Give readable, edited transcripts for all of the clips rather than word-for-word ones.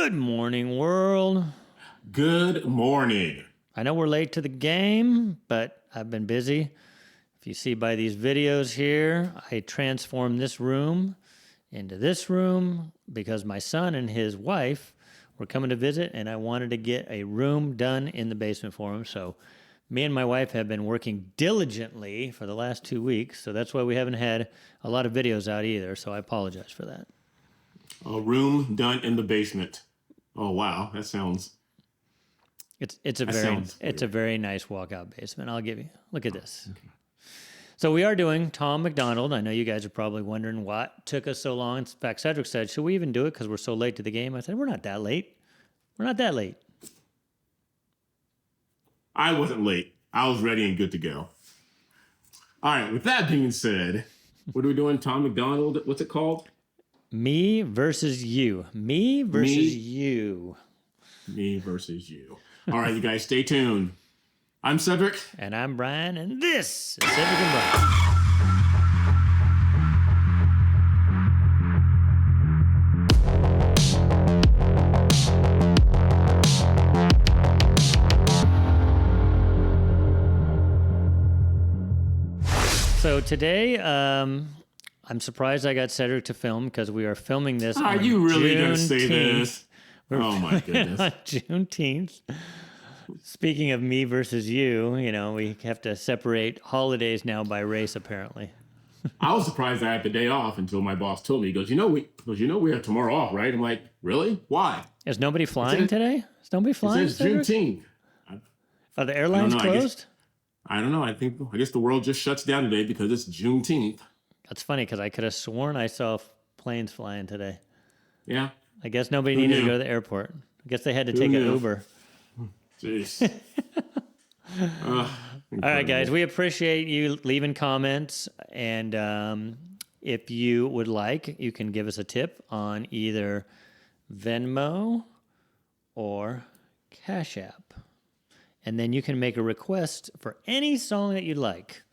Good morning, world. Good morning. I know we're late to the game, but I've been busy. If you see by these videos here, I transformed this room into this room because my son and his wife were coming to visit, and I wanted to get a room done in the basement for them. So me and my wife have been working diligently for the last 2 weeks, so that's why we haven't had a lot of videos out either, so I apologize for that. A room done in the basement. Oh wow, that sounds. It's a very nice walkout basement. I'll give you. Look at this. Okay. So we are doing Tom MacDonald. I know you guys are probably wondering what took us so long. In fact, Cedric said, "Should we even do it because we're so late to the game?" I said, "We're not that late. We're not that late." I wasn't late. I was ready and good to go. All right. With that being said, what are we doing? Tom MacDonald. What's it called? Me versus you. Me versus you. Me versus you. All right, you guys, stay tuned. I'm Cedric. And I'm Brian, and this is Cedric and Brian. So today, I'm surprised I got Cedric to film because we are filming this on Are you really going to say Juneteenth. this? Oh my goodness. On Juneteenth. Speaking of me versus you, we have to separate holidays now by race, apparently. I was surprised I had the day off until my boss told me. He goes, we have tomorrow off, right? I'm like, really? Why? Is nobody flying today? Is nobody flying? It says Juneteenth. Are the airlines closed? I don't know. I guess the world just shuts down today because it's Juneteenth. That's funny because I could have sworn I saw planes flying today. Yeah. I guess nobody needed to go to the airport. I guess they had to take an Uber. Jeez. All right, guys. We appreciate you leaving comments. And if you would like, you can give us a tip on either Venmo or Cash App. And then you can make a request for any song that you'd like.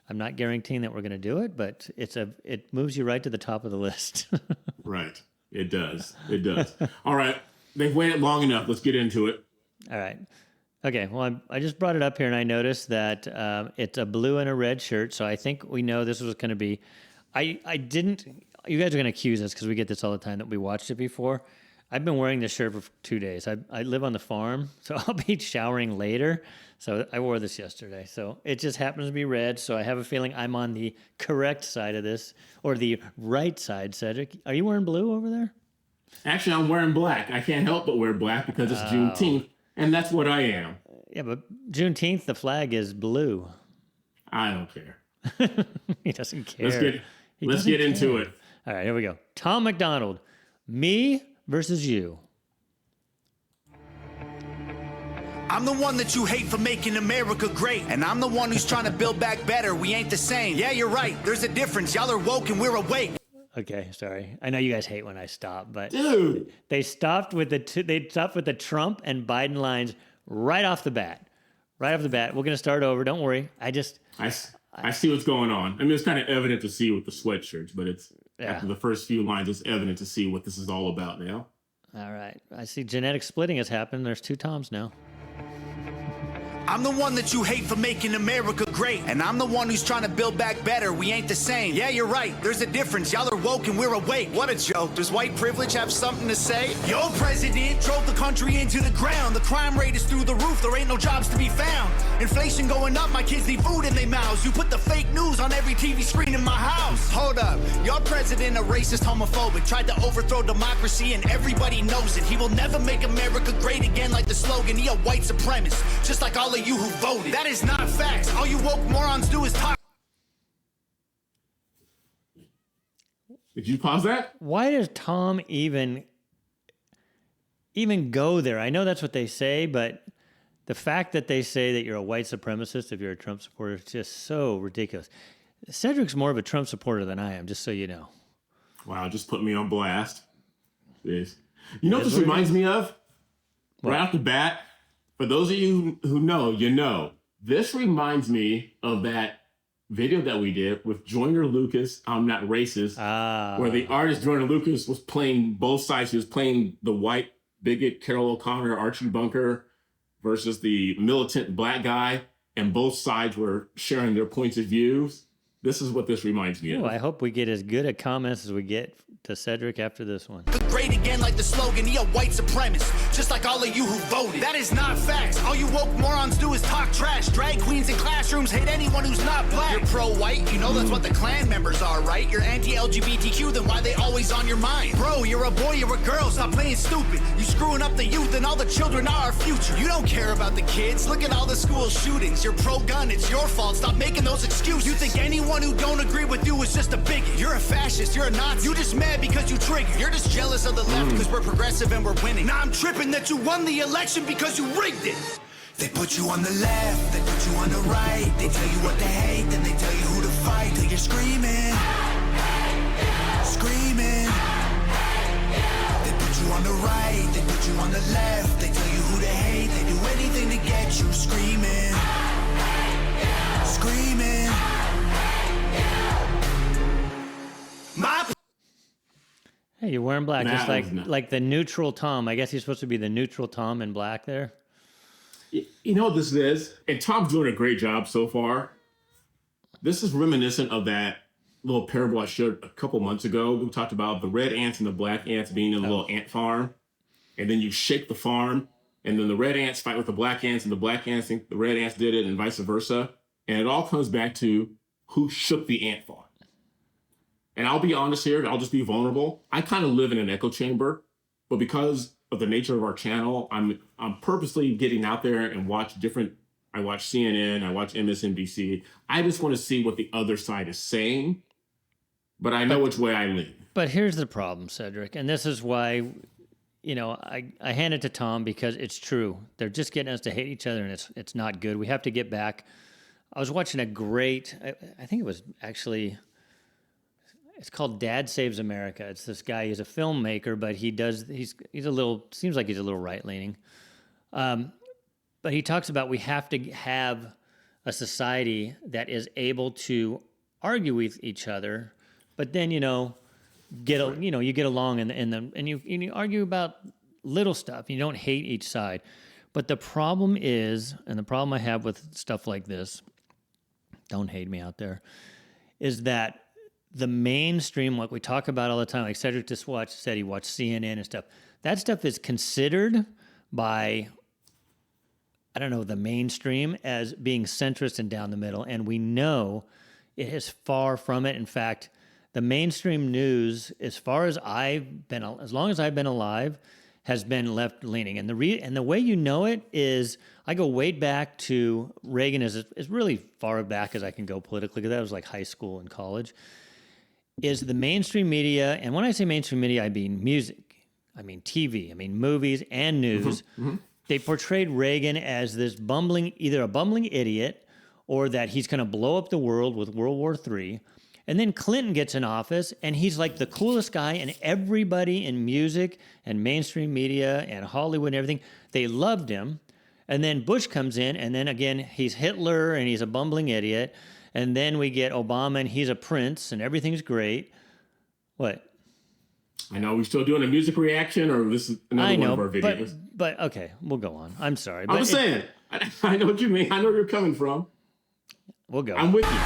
I'm not guaranteeing that we're going to do it, but it moves you right to the top of the list. Right. It does. It does. All right. They've waited long enough. Let's get into it. All right. Okay. Well, I just brought it up here, and I noticed that it's a blue and a red shirt, so I think we know this was going to be. I didn't. You guys are going to accuse us because we get this all the time that we watched it before. I've been wearing this shirt for 2 days. I live on the farm, so I'll be showering later. So I wore this yesterday. So it just happens to be red. So I have a feeling I'm on the correct side of this, or the right side, Cedric. Are you wearing blue over there? Actually, I'm wearing black. I can't help but wear black because it's Juneteenth, and that's what I am. Yeah, but Juneteenth, the flag is blue. I don't care. He doesn't care. Let's get into it. All right, here we go. Tom MacDonald, me versus you. I'm the one that you hate for making America great. And I'm the one who's trying to build back better. We ain't the same. Yeah, you're right. There's a difference. Y'all are woke and we're awake. Okay, sorry. I know you guys hate when I stop, but Dude. They stopped with the Trump and Biden lines right off the bat. Right off the bat. We're going to start over. Don't worry. I see what's going on. I mean, it's kind of evident to see with the sweatshirts, but after the first few lines, it's evident to see what this is all about now. All right. I see genetic splitting has happened. There's 2 Toms now. I'm the one that you hate for making America great. And I'm the one who's trying to build back better. We ain't the same. Yeah, you're right. There's a difference. Y'all are woke and we're awake. What a joke. Does white privilege have something to say? Your president drove the country into the ground. The crime rate is through the roof. There ain't no jobs to be found. Inflation going up. My kids need food in their mouths. You put the fake news on every TV screen in my house. Hold up. Your president a racist, homophobic. Tried to overthrow democracy and everybody knows it. He will never make America great again like the slogan. He a white supremacist. Just like all of you who voted. That is not facts. All you woke morons do is talk. Did you pause that? Why does Tom even go there? I know that's what they say, but the fact that they say that you're a white supremacist if you're a Trump supporter is just so ridiculous. Cedric's more of a Trump supporter than I am, just so you know. Wow, just put me on blast. This. You know what this reminds me of? What? Right off the bat, for those of you who know, you know, this reminds me of that video that we did with Joyner Lucas, I'm Not Racist, where the artist Joyner Lucas was playing both sides. He was playing the white bigot Carol O'Connor, Archie Bunker, versus the militant black guy, and both sides were sharing their points of views. This is what this reminds me of. Ooh, I hope we get as good a comments as we get to Cedric after this one. Look great again like the slogan, he a white supremacist, just like all of you who voted. That is not facts. All you woke morons do is talk trash. Drag queens in classrooms hate anyone who's not black. You're pro-white, you know that's what the Klan members are, right? You're anti-LGBTQ, then why they always on your mind? Bro, you're a boy, you're a girl, stop playing stupid. You screwing up the youth and all the children are our future. You don't care about the kids, look at all the school shootings. You're pro-gun, it's your fault, stop making those excuses. You think anyone who don't agree with you is just a bigot. You're a fascist, you're a Nazi. You just mad because you triggered. You're just jealous of the left because we're progressive and we're winning. Now I'm tripping that you won the election because you rigged it. They put you on the left, they put you on the right. They tell you what to hate, then they tell you who to fight. Till you're screaming, screaming. They put you on the right, they put you on the left. They tell you who to hate, they do anything to get you screaming, screaming. Hey, you're wearing black, just Nah, like the neutral Tom. I guess he's supposed to be the neutral Tom in black there. You know what this is? And Tom's doing a great job so far. This is reminiscent of that little parable I showed a couple months ago. We talked about the red ants and the black ants being in a little ant farm. And then you shake the farm, and then the red ants fight with the black ants, and the black ants think the red ants did it, and vice versa. And it all comes back to who shook the ant farm. And I'll be honest here, I'll just be vulnerable. I kind of live in an echo chamber, but because of the nature of our channel, I'm purposely getting out there and watch different. I watch CNN, I watch MSNBC. I just want to see what the other side is saying, but I know which way I lean. But here's the problem, Cedric, and this is why, you know, I hand it to Tom because it's true. They're just getting us to hate each other, and it's not good. We have to get back. I was watching a great, I think it was actually. It's called Dad Saves America. It's this guy. He's a filmmaker, but he's a little, seems like he's a little right-leaning. But he talks about we have to have a society that is able to argue with each other, but then, you get along and you argue about little stuff. You don't hate each side. But the problem is, and the problem I have with stuff like this, don't hate me out there, is that the mainstream, like we talk about all the time, like Cedric just said he watched CNN and stuff, that stuff is considered by, I don't know, the mainstream as being centrist and down the middle. And we know it is far from it. In fact, the mainstream news, as long as I've been alive, has been left leaning. And the way you know it is, I go way back to Reagan is really far back as I can go politically, because that was like high school and college. Is the mainstream media, and when I say mainstream media, I mean music, I mean TV, I mean movies and news. They portrayed Reagan as this either a bumbling idiot, or that he's going to blow up the world with World War III. And then Clinton gets in office, and he's like the coolest guy, and everybody in music and mainstream media and Hollywood and everything, they loved him. And then Bush comes in, and then again, he's Hitler, and he's a bumbling idiot. And then we get Obama, and he's a prince, and everything's great. What? I know we're still doing a music reaction, or this is another one of our videos. But okay, we'll go on. I'm sorry. I'm saying, I know what you mean. I know where you're coming from. We'll go. I'm with you.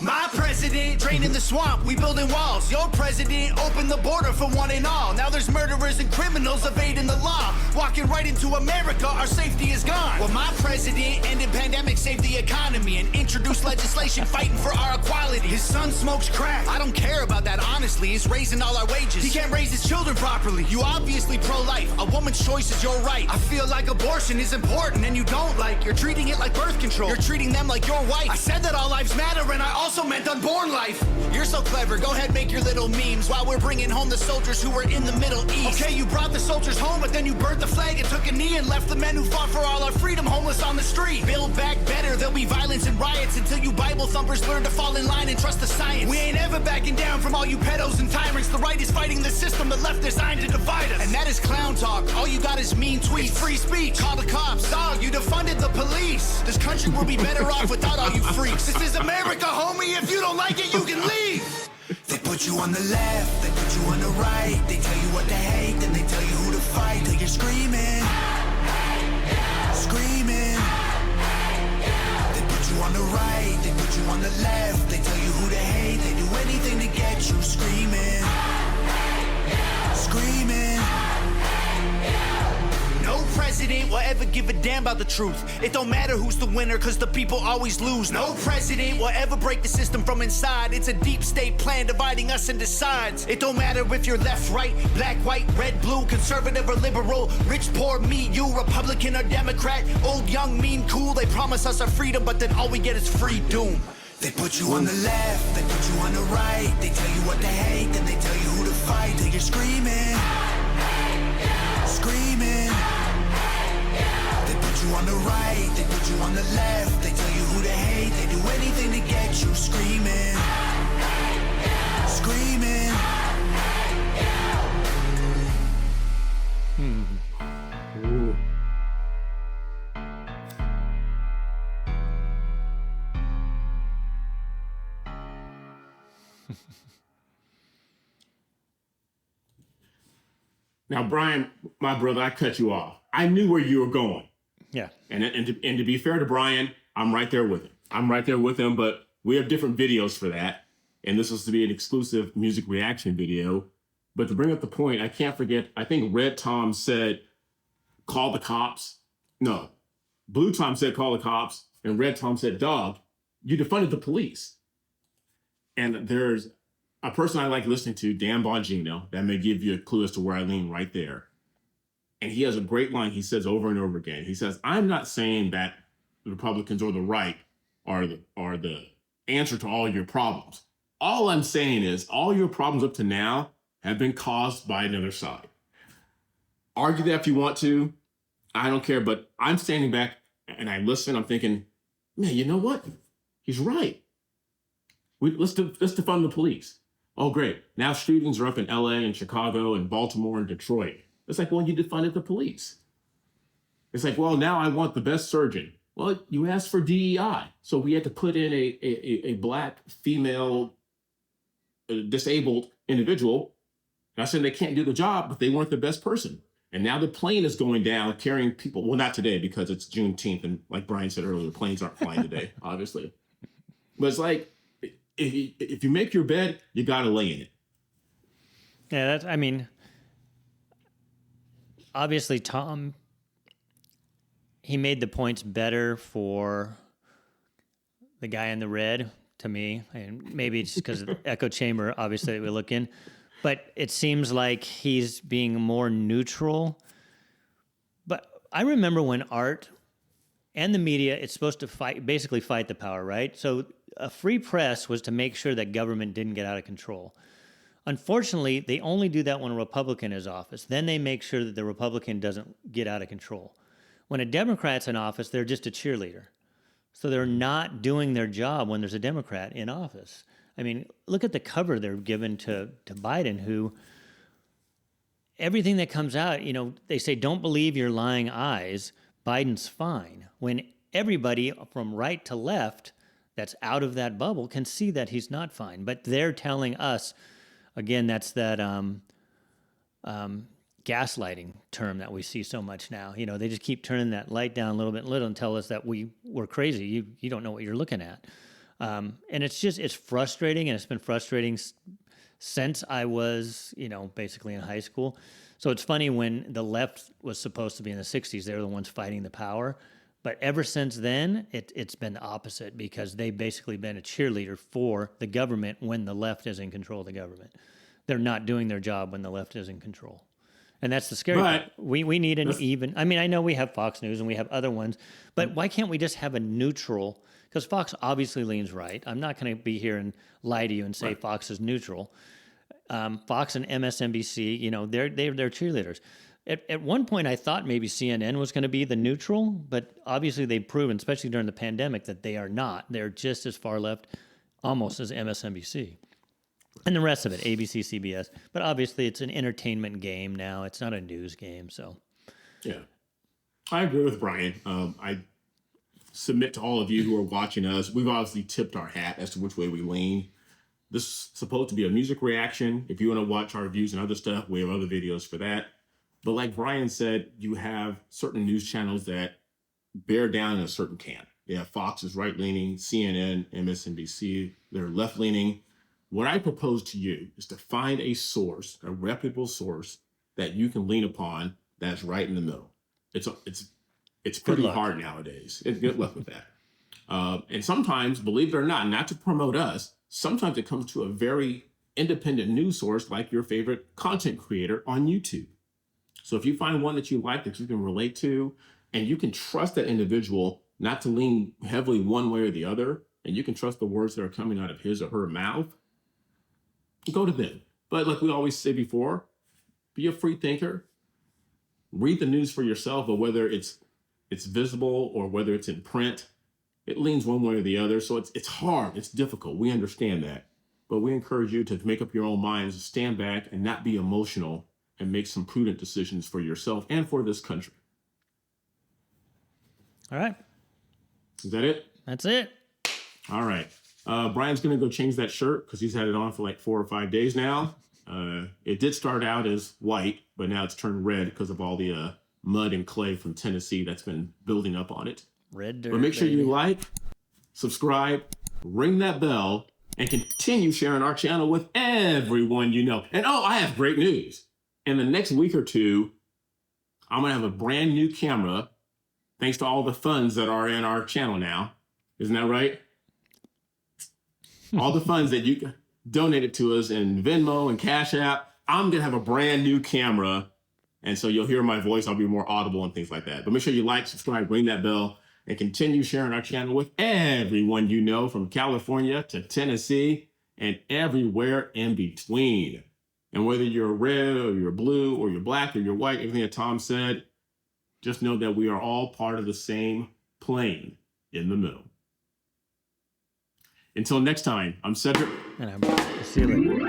My president draining the swamp, we building walls. Your president opened the border for one and all. Now there's murderers and criminals evading the law. Walking right into America, our safety is gone. Well, my president ended pandemic, saved the economy, and introduced legislation fighting for our equality. His son smokes crack. I don't care about that, honestly. He's raising all our wages. He can't raise his children properly. You obviously pro-life. A woman's choice is your right. I feel like abortion is important and you don't like. You're treating it like birth control. You're treating them like your wife. I said that all lives matter, and I also meant unborn life. You're so clever, go ahead, make your little memes while we're bringing home the soldiers who were in the Middle East. Okay, you brought the soldiers home, but then you burnt the flag and took a knee and left the men who fought for all our freedom homeless on the street. Build back better, there'll be violence and riots until you Bible thumpers learn to fall in line and trust the science. We ain't ever backing down from all you pedos and tyrants. The right is fighting the system, the left designed to divide us. And that is clown talk, all you got is mean tweets. It's free speech, call the cops, dog, you defunded the police. This country will be better off without all you freaks. This is America, homie, if you don't like it, you can leave. They put put you on the left, they put you on the right. They tell you what to hate, then they tell you who to fight. Till you're screaming, screaming. They put you on the right, they put you on the left. They tell you who to hate, they do anything to get you screaming, screaming. No president will ever give a damn about the truth. It don't matter who's the winner, cause the people always lose. No president will ever break the system from inside. It's a deep state plan dividing us into sides. It don't matter if you're left, right, black, white, red, blue, conservative or liberal, rich, poor, me, you, Republican or Democrat, old, young, mean, cool. They promise us our freedom, but then all we get is free doom. They put you on the left, they put you on the right. They tell you what to hate, then they tell you who to fight. Till you're screaming, screaming. They put you on the right, they put you on the left. They tell you who to hate, they do anything to get you screaming, screaming. Ooh. Now, Brian, my brother, I cut you off. I knew where you were going. Yeah. And to be fair to Brian, I'm right there with him. I'm right there with him, but we have different videos for that. And this was to be an exclusive music reaction video. But to bring up the point, I can't forget, I think Red Tom said, call the cops. No, Blue Tom said, call the cops. And Red Tom said, dog, you defunded the police. And there's a person I like listening to, Dan Bongino, that may give you a clue as to where I lean right there. And he has a great line he says over and over again. He says, I'm not saying that the Republicans or the right are the answer to all your problems. All I'm saying is all your problems up to now have been caused by another side. Argue that if you want to. I don't care, but I'm standing back and I listen. I'm thinking, man, you know what? He's right. Let's defund the police. Oh, great. Now shootings are up in LA and Chicago and Baltimore and Detroit. It's like, well, you defunded the police. It's like, well, now I want the best surgeon. Well, you asked for DEI. So we had to put in a black, female, disabled individual. Not saying they can't do the job, but they weren't the best person. And now the plane is going down carrying people. Well, not today because it's Juneteenth. And like Brian said earlier, planes aren't flying today, obviously. But it's like, if you make your bed, you got to lay in it. Yeah, obviously Tom, he made the points better for the guy in the red to me. And maybe it's because of the echo chamber, obviously, that we look in. But it seems like he's being more neutral. But I remember when art and the media, it's supposed to basically fight the power, right? So a free press was to make sure that government didn't get out of control. Unfortunately, they only do that when a Republican is in office. Then they make sure that the Republican doesn't get out of control. When a Democrat's in office, they're just a cheerleader. So they're not doing their job when there's a Democrat in office. I mean, look at the cover they're given to Biden, who everything that comes out, they say, don't believe your lying eyes, Biden's fine. When everybody from right to left that's out of that bubble can see that he's not fine. But they're telling us, again, that's that gaslighting term that we see so much now. They just keep turning that light down a little bit and tell us that we're crazy. You don't know what you're looking at. And it's frustrating, and it's been frustrating since I was, basically in high school. So it's funny when the left was supposed to be in the 60s, they were the ones fighting the power. But ever since then, it's been the opposite because they've basically been a cheerleader for the government when the left is in control of the government. They're not doing their job when the left is in control. And that's the scary part. We need an even... I mean, I know we have Fox News and we have other ones, but why can't we just have a neutral... Because Fox obviously leans right. I'm not going to be here and lie to you and say Fox is neutral. Fox and MSNBC, they're cheerleaders. At one point, I thought maybe CNN was going to be the neutral, but obviously they've proven, especially during the pandemic, that they are not. They're just as far left, almost as MSNBC. And the rest of it, ABC, CBS. But obviously it's an entertainment game now. It's not a news game, so. Yeah. I agree with Brian. I submit to all of you who are watching us, we've obviously tipped our hat as to which way we lean. This is supposed to be a music reaction. If you want to watch our reviews and other stuff, we have other videos for that. But like Brian said, you have certain news channels that bear down in a certain camp. You have Fox is right-leaning, CNN, MSNBC, they're left-leaning. What I propose to you is to find a source, a reputable source that you can lean upon that's right in the middle. It's pretty hard nowadays. Good luck with that. And sometimes, believe it or not to promote us, sometimes it comes to a very independent news source like your favorite content creator on YouTube. So if you find one that you like, that you can relate to, and you can trust that individual not to lean heavily one way or the other, and you can trust the words that are coming out of his or her mouth, go to them. But like we always say before, be a free thinker. Read the news for yourself, but whether it's visible or whether it's in print, it leans one way or the other. So it's hard, it's difficult. We understand that. But we encourage you to make up your own minds, stand back and not be emotional, and make some prudent decisions for yourself and for this country. All right. Is that it? That's it. All right. Brian's going to go change that shirt because he's had it on for like 4 or 5 days now. It did start out as white, but now it's turned red because of all the mud and clay from Tennessee that's been building up on it. Red dirt. But make sure you like, subscribe, ring that bell, and continue sharing our channel with everyone you know. And I have great news. In the next week or two, I'm going to have a brand new camera, thanks to all the funds that are in our channel now. Isn't that right? All the funds that you donated to us in Venmo and Cash App. I'm going to have a brand new camera. And so you'll hear my voice. I'll be more audible and things like that. But make sure you like, subscribe, ring that bell, and continue sharing our channel with everyone you know, from California to Tennessee and everywhere in between. And whether you're red or you're blue or you're black or you're white, everything that Tom said, just know that we are all part of the same plane in the middle. Until next time, I'm Cedric. And I'm Brian. See you later.